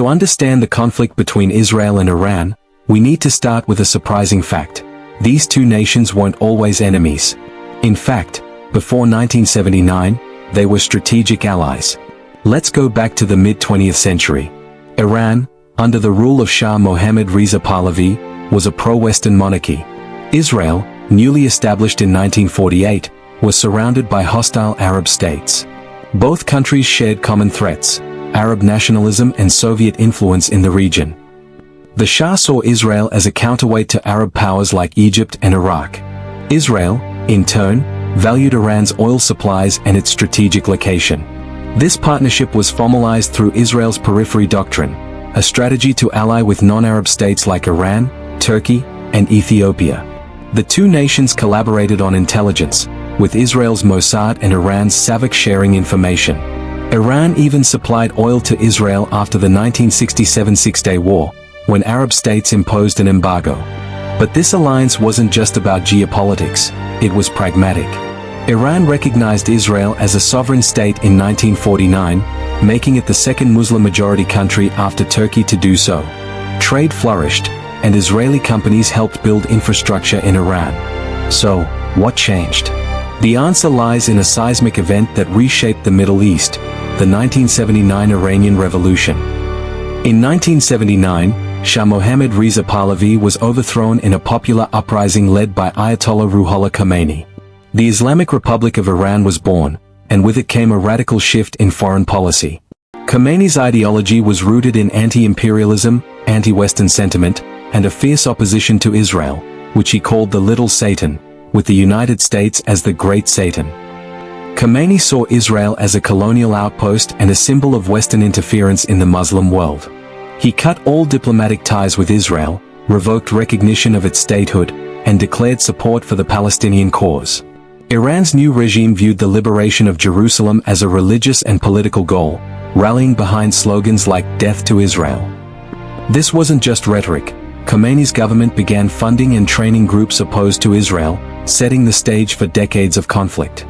To understand the conflict between Israel and Iran, we need to start with a surprising fact. These two nations weren't always enemies. In fact, before 1979, they were strategic allies. Let's go back to the mid-20th century. Iran, under the rule of Shah Mohammad Reza Pahlavi, was a pro-Western monarchy. Israel, newly established in 1948, was surrounded by hostile Arab states. Both countries shared common threats: Arab nationalism and Soviet influence in the region. The Shah saw Israel as a counterweight to Arab powers like Egypt and Iraq. Israel, in turn, valued Iran's oil supplies and its strategic location. This partnership was formalized through Israel's Periphery Doctrine, a strategy to ally with non-Arab states like Iran, Turkey, and Ethiopia. The two nations collaborated on intelligence, with Israel's Mossad and Iran's SAVAK sharing information. Iran even supplied oil to Israel after the 1967 Six-Day War, when Arab states imposed an embargo. But this alliance wasn't just about geopolitics, it was pragmatic. Iran recognized Israel as a sovereign state in 1949, making it the second Muslim-majority country after Turkey to do so. Trade flourished, and Israeli companies helped build infrastructure in Iran. So, what changed? The answer lies in a seismic event that reshaped the Middle East, the 1979 Iranian Revolution. In 1979, Shah Mohammad Reza Pahlavi was overthrown in a popular uprising led by Ayatollah Ruhollah Khomeini. The Islamic Republic of Iran was born, and with it came a radical shift in foreign policy. Khomeini's ideology was rooted in anti-imperialism, anti-Western sentiment, and a fierce opposition to Israel, which he called the Little Satan, with the United States as the Great Satan. Khomeini saw Israel as a colonial outpost and a symbol of Western interference in the Muslim world. He cut all diplomatic ties with Israel, revoked recognition of its statehood, and declared support for the Palestinian cause. Iran's new regime viewed the liberation of Jerusalem as a religious and political goal, rallying behind slogans like "Death to Israel." This wasn't just rhetoric. Khomeini's government began funding and training groups opposed to Israel, setting the stage for decades of conflict.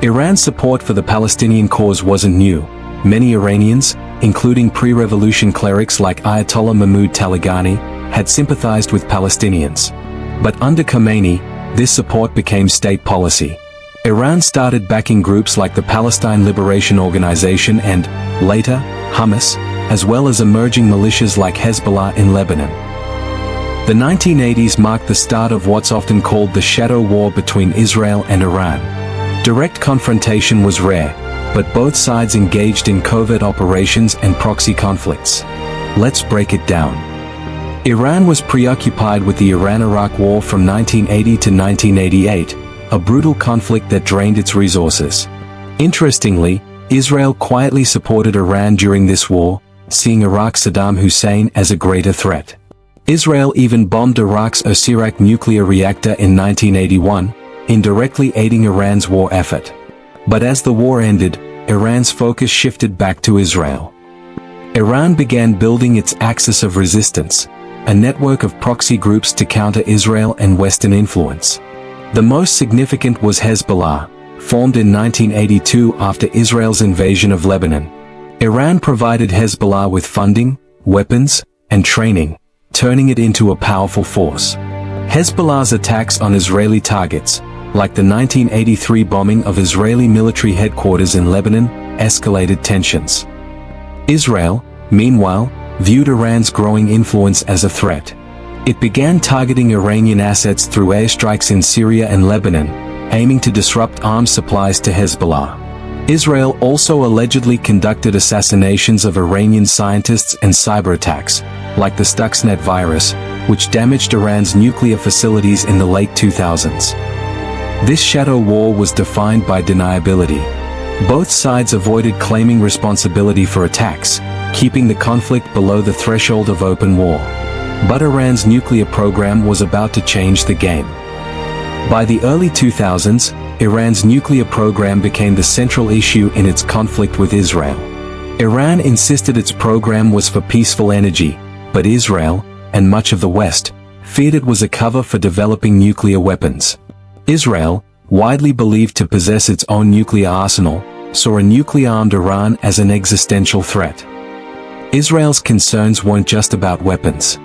Iran's support for the Palestinian cause wasn't new. Many Iranians, including pre-revolution clerics like Ayatollah Mahmoud Taleghani, had sympathized with Palestinians. But under Khomeini, this support became state policy. Iran started backing groups like the Palestine Liberation Organization and, later, Hamas, as well as emerging militias like Hezbollah in Lebanon. The 1980s marked the start of what's often called the shadow war between Israel and Iran. Direct confrontation was rare, but both sides engaged in covert operations and proxy conflicts. Let's break it down. Iran was preoccupied with the Iran-Iraq War from 1980 to 1988, a brutal conflict that drained its resources. Interestingly, Israel quietly supported Iran during this war, seeing Iraq's Saddam Hussein as a greater threat. Israel even bombed Iraq's Osirak nuclear reactor in 1981, indirectly aiding Iran's war effort. But as the war ended, Iran's focus shifted back to Israel. Iran began building its axis of resistance, a network of proxy groups to counter Israel and Western influence. The most significant was Hezbollah, formed in 1982 after Israel's invasion of Lebanon. Iran provided Hezbollah with funding, weapons, and training, turning it into a powerful force. Hezbollah's attacks on Israeli targets, like the 1983 bombing of Israeli military headquarters in Lebanon, escalated tensions. Israel, meanwhile, viewed Iran's growing influence as a threat. It began targeting Iranian assets through airstrikes in Syria and Lebanon, aiming to disrupt arms supplies to Hezbollah. Israel also allegedly conducted assassinations of Iranian scientists and cyber attacks, like the Stuxnet virus, which damaged Iran's nuclear facilities in the late 2000s. This shadow war was defined by deniability. Both sides avoided claiming responsibility for attacks, keeping the conflict below the threshold of open war. But Iran's nuclear program was about to change the game. By the early 2000s, Iran's nuclear program became the central issue in its conflict with Israel. Iran insisted its program was for peaceful energy, but Israel, and much of the West, feared it was a cover for developing nuclear weapons. Israel, widely believed to possess its own nuclear arsenal, saw a nuclear-armed Iran as an existential threat. Israel's concerns weren't just about weapons.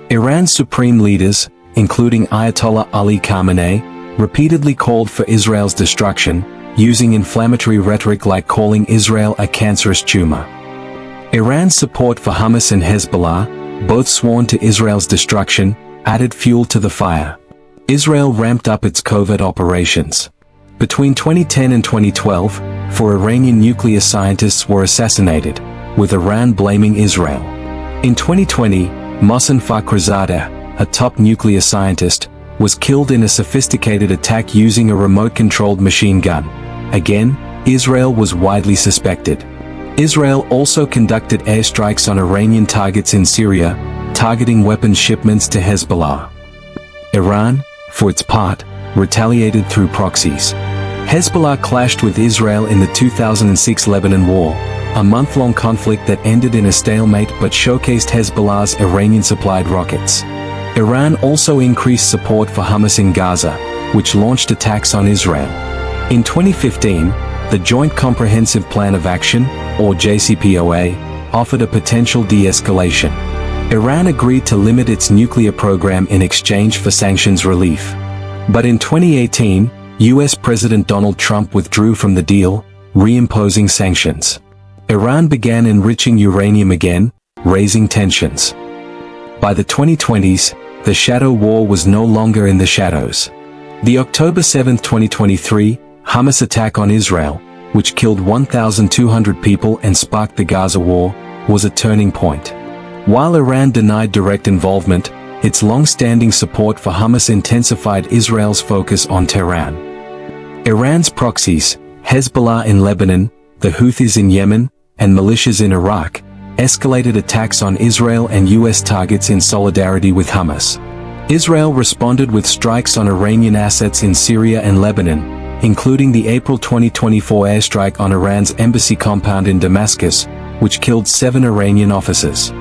Iran's supreme leaders, including Ayatollah Ali Khamenei, repeatedly called for Israel's destruction, using inflammatory rhetoric like calling Israel a cancerous tumor. Iran's support for Hamas and Hezbollah, both sworn to Israel's destruction, added fuel to the fire. Israel ramped up its covert operations. Between 2010 and 2012, 4 Iranian nuclear scientists were assassinated, with Iran blaming Israel. In 2020, Mohsen Fakhrizadeh, a top nuclear scientist, was killed in a sophisticated attack using a remote-controlled machine gun. Again, Israel was widely suspected. Israel also conducted airstrikes on Iranian targets in Syria, targeting weapons shipments to Hezbollah. Iran, for its part, retaliated through proxies. Hezbollah clashed with Israel in the 2006 Lebanon War, a month-long conflict that ended in a stalemate but showcased Hezbollah's Iranian-supplied rockets. Iran also increased support for Hamas in Gaza, which launched attacks on Israel. In 2015, the Joint Comprehensive Plan of Action, or JCPOA, offered a potential de-escalation. Iran agreed to limit its nuclear program in exchange for sanctions relief. But in 2018, US President Donald Trump withdrew from the deal, reimposing sanctions. Iran began enriching uranium again, raising tensions. By the 2020s, the shadow war was no longer in the shadows. The October 7, 2023, Hamas attack on Israel, which killed 1,200 people and sparked the Gaza war, was a turning point. While Iran denied direct involvement, its long-standing support for Hamas intensified Israel's focus on Tehran. Iran's proxies, Hezbollah in Lebanon, the Houthis in Yemen, and militias in Iraq, escalated attacks on Israel and US targets in solidarity with Hamas. Israel responded with strikes on Iranian assets in Syria and Lebanon, including the April 2024 airstrike on Iran's embassy compound in Damascus, which killed 7 Iranian officers.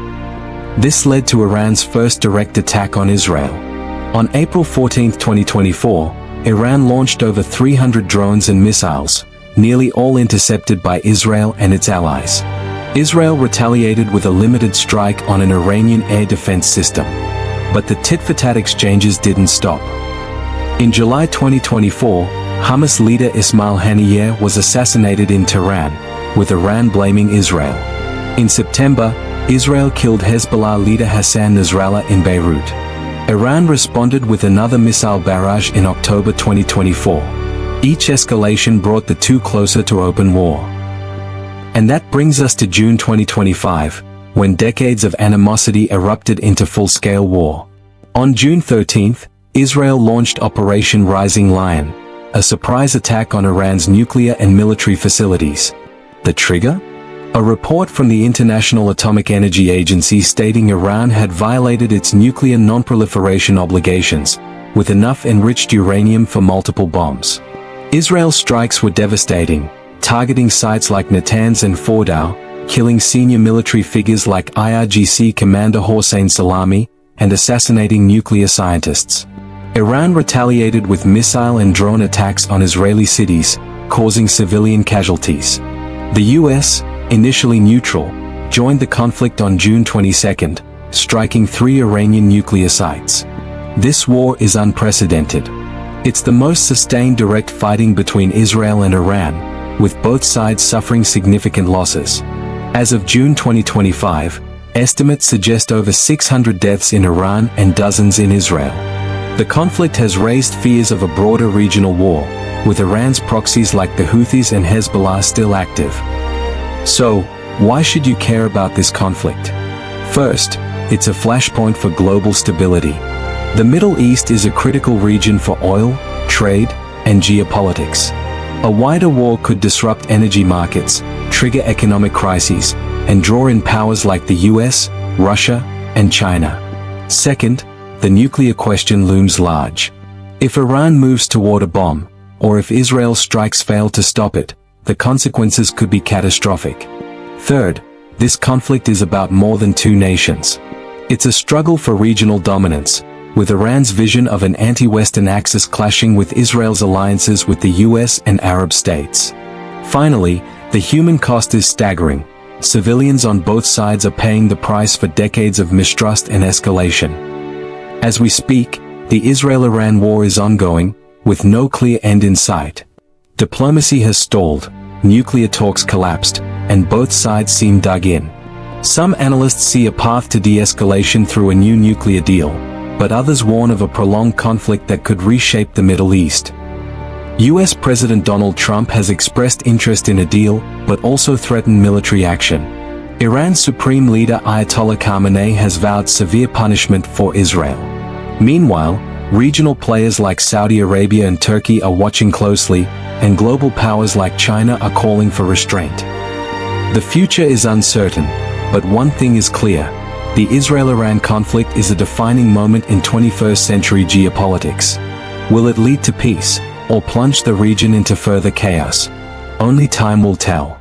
This led to Iran's first direct attack on Israel. On April 14, 2024, Iran launched over 300 drones and missiles, nearly all intercepted by Israel and its allies. Israel retaliated with a limited strike on an Iranian air defense system. But the tit-for-tat exchanges didn't stop. In July 2024, Hamas leader Ismail Haniyeh was assassinated in Tehran, with Iran blaming Israel. In September, Israel killed Hezbollah leader Hassan Nasrallah in Beirut. Iran responded with another missile barrage in October 2024. Each escalation brought the two closer to open war. And that brings us to June 2025, when decades of animosity erupted into full-scale war. On June 13, Israel launched Operation Rising Lion, a surprise attack on Iran's nuclear and military facilities. The trigger? A report from the International Atomic Energy Agency stating Iran had violated its nuclear non-proliferation obligations, with enough enriched uranium for multiple bombs. Israel's strikes were devastating, targeting sites like Natanz and Fordow, killing senior military figures like IRGC Commander Hossein Salami, and assassinating nuclear scientists. Iran retaliated with missile and drone attacks on Israeli cities, causing civilian casualties. The US, initially neutral, joined the conflict on June 22, striking 3 Iranian nuclear sites. This war is unprecedented. It's the most sustained direct fighting between Israel and Iran, with both sides suffering significant losses. As of June 2025, estimates suggest over 600 deaths in Iran and dozens in Israel. The conflict has raised fears of a broader regional war, with Iran's proxies like the Houthis and Hezbollah still active. So, why should you care about this conflict? First, it's a flashpoint for global stability. The Middle East is a critical region for oil, trade, and geopolitics. A wider war could disrupt energy markets, trigger economic crises, and draw in powers like the US, Russia, and China. Second, the nuclear question looms large. If Iran moves toward a bomb, or if Israel's strikes fail to stop it, the consequences could be catastrophic. Third, this conflict is about more than two nations. It's a struggle for regional dominance, with Iran's vision of an anti-Western axis clashing with Israel's alliances with the US and Arab states. Finally, the human cost is staggering. civilians on both sides are paying the price for decades of mistrust and escalation. As we speak, the Israel-Iran war is ongoing, with no clear end in sight. Diplomacy has stalled, nuclear talks collapsed, and both sides seem dug in. Some analysts see a path to de-escalation through a new nuclear deal, but others warn of a prolonged conflict that could reshape the Middle East. US President Donald Trump has expressed interest in a deal, but also threatened military action. Iran's supreme leader Ayatollah Khamenei has vowed severe punishment for Israel. Meanwhile, regional players like Saudi Arabia and Turkey are watching closely, and global powers like China are calling for restraint. The future is uncertain, but one thing is clear: the Israel-Iran conflict is a defining moment in 21st century geopolitics. Will it lead to peace, or plunge the region into further chaos? Only time will tell.